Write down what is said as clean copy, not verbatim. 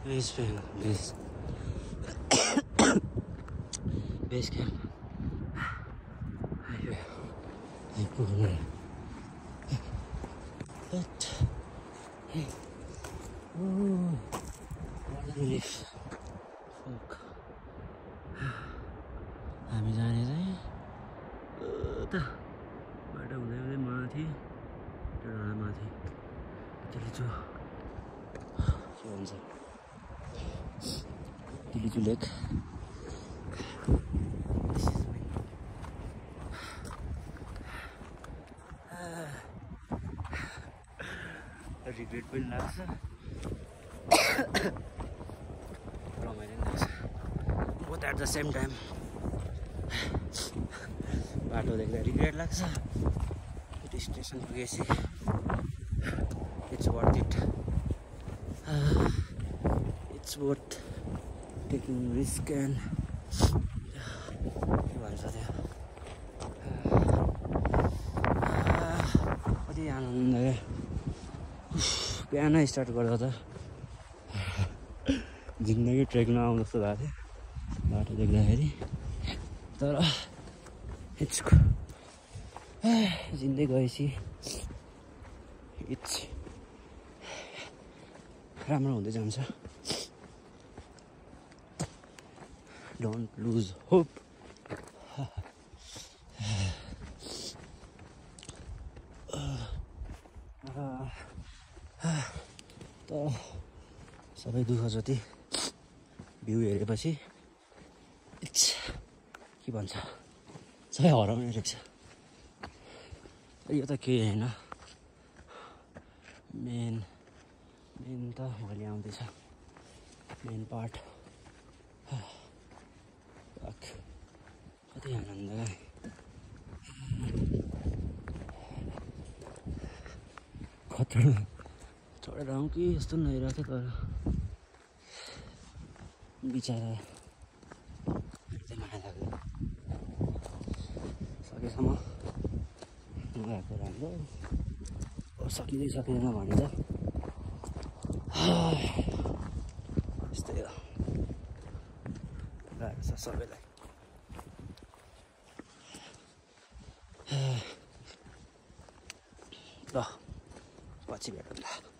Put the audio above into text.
Base camp. But hey, what a relief. Fuck. हामी जाने चाहिँ त बाटो हुँदै हुँदै माथि डाँडा माथि दिलिचु के भन्छ दिलिचु लेक रिग्रेट पनि लाग्छ रमाइलो पनि लाग्छ both at the same time बाटो देख्दा रिग्रेट लाग्छ स्टेसन पुगेपछि it's worth it it's worth taking risk and के भन्छ त्यो कति आनन्द क्या बिहान स्टार्ट गर्दा त जिन्दगी ट्रेकमा आउँ जस्तो भएको थियो बाटो देख्दाखेरि तर इट्स जिन्दै गएपछि इट्स राम्रो हुँदै जान्छ डोन्ट लुज होप त सबै दुःख जति भ्यू हेरेपछि इट्स के भन्छ सबै हराउने रहेछ यो त केही होइन मेन त भोलि आउँदैछ मेन पार्ट कति आनन्द खतरा चढेर आउँ कि यस्तो नआइरहेको थियो तर बिचरा एकदम माया लाग्यो सकेसम्म नगएको राम्रो सकिँदै सकिँदैन भने त यस्तै हो गाह्रो छ सबैलाई ल पछि भेटौँला